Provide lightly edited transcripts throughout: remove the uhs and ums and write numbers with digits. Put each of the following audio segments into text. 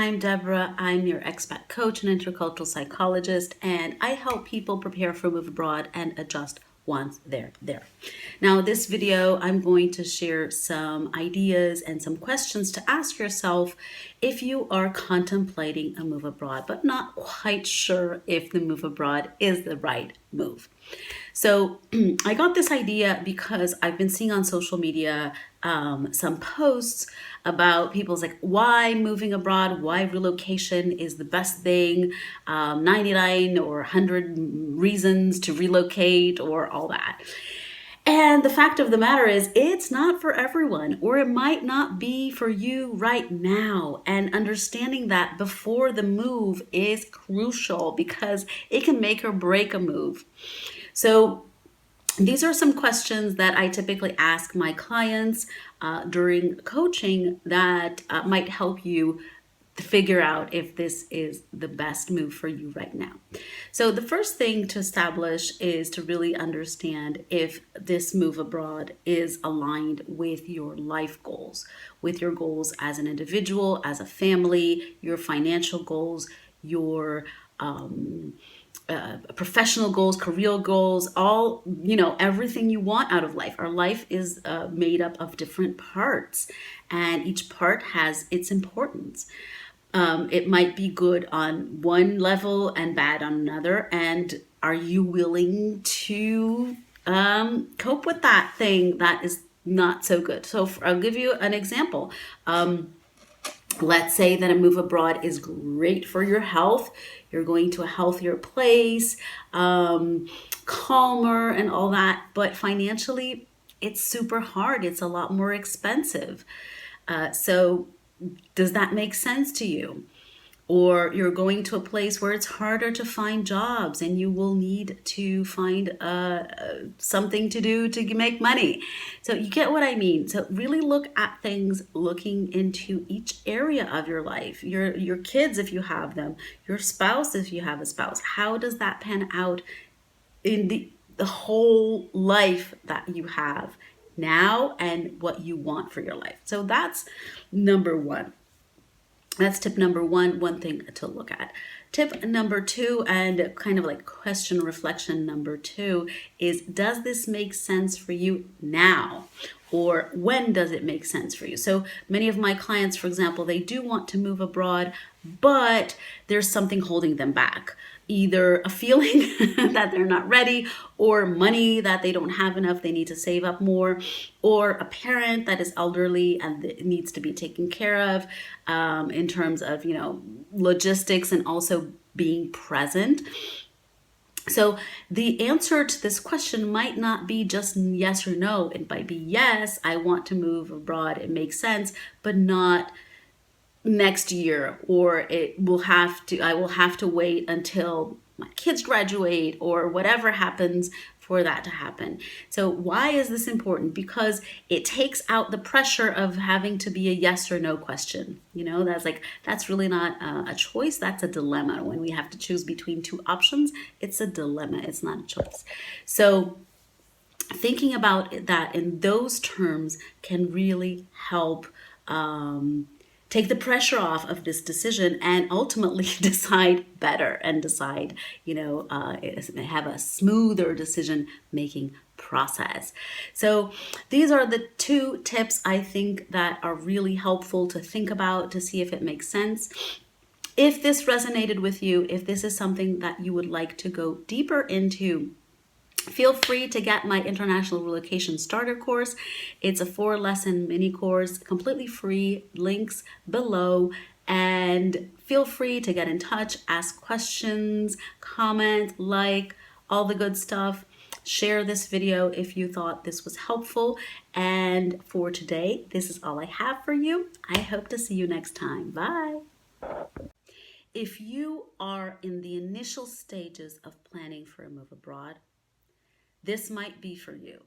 I'm Deborah. I'm your expat coach and intercultural psychologist, and I help people prepare for a move abroad and adjust once they're there. Now, this video, I'm going to share some ideas and some questions to ask yourself if you are contemplating a move abroad, but not quite sure if the move abroad is the right move. So I got this idea because I've been seeing on social media some posts about people's like why moving abroad, why relocation is the best thing, 99 or 100 reasons to relocate or all that. And the fact of the matter is, it's not for everyone, or it might not be for you right now. And understanding that before the move is crucial because it can make or break a move. So these are some questions that I typically ask my clients during coaching that might help you to figure out if this is the best move for you right now. So the first thing to establish is to really understand if this move abroad is aligned with your life goals, with your goals as an individual, as a family, your financial goals, your professional goals, career goals, all, everything you want out of life. Our life is made up of different parts, and each part has its importance. It might be good on one level and bad on another. And are you willing to cope with that thing that is not so good? So I'll give you an example. Let's say that a move abroad is great for your health. You're going to a healthier place, calmer and all that. But financially, it's super hard. It's a lot more expensive. So does that make sense to you? Or you're going to a place where it's harder to find jobs and you will need to find something to do to make money. So you get what I mean. So really look at things looking into each area of your life, your kids if you have them, your spouse if you have a spouse. How does that pan out in the whole life that you have now and what you want for your life? So that's number one. That's tip number one thing to look at. Tip number two, and kind of like question reflection number two, is does this make sense for you now? Or when does it make sense for you? So many of my clients, for example, they do want to move abroad, but there's something holding them back. Either a feeling that they're not ready, or money that they don't have enough, they need to save up more, or a parent that is elderly and needs to be taken care of in terms of, logistics and also being present. So the answer to this question might not be just yes or no. It might be yes, I want to move abroad, it makes sense, but not next year, or I will have to wait until my kids graduate or whatever happens for that to happen. So why is this important? Because it takes out the pressure of having to be a yes or no question. That's really not a choice. That's a dilemma. When we have to choose between two options, it's a dilemma. It's not a choice. So thinking about that in those terms can really help take the pressure off of this decision and ultimately decide better and decide, have a smoother decision-making process. So these are the two tips I think that are really helpful to think about to see if it makes sense. If this resonated with you, if this is something that you would like to go deeper into, feel free to get my International Relocation Starter course. It's a 4-lesson mini course, completely free, links below. And feel free to get in touch, ask questions, comment, all the good stuff. Share this video if you thought this was helpful. And for today, this is all I have for you. I hope to see you next time. Bye. If you are in the initial stages of planning for a move abroad, this might be for you.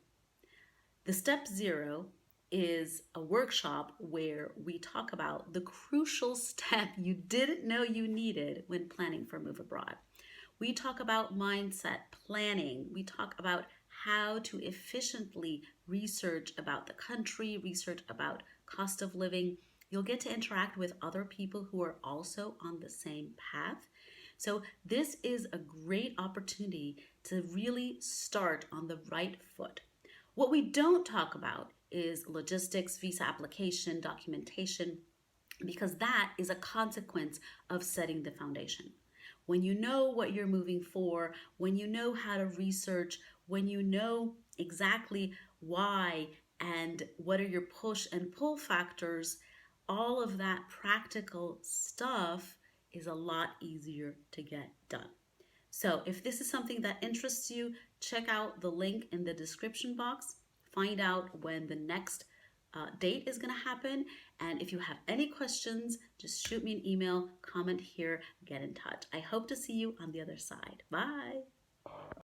The step 0 is a workshop where we talk about the crucial step you didn't know you needed when planning for a move abroad. We talk about mindset planning. We talk about how to efficiently research about the country, research about cost of living, You'll get to interact with other people who are also on the same path. So, this is a great opportunity to really start on the right foot. What we don't talk about is logistics, visa application, documentation, because that is a consequence of setting the foundation. When you know what you're moving for, when you know how to research, when you know exactly why and what are your push and pull factors, all of that practical stuff is a lot easier to get done. So, if this is something that interests you, check out the link in the description box. Find out when the next date is going to happen. And if you have any questions, just shoot me an email, comment here, get in touch. I hope to see you on the other side. Bye.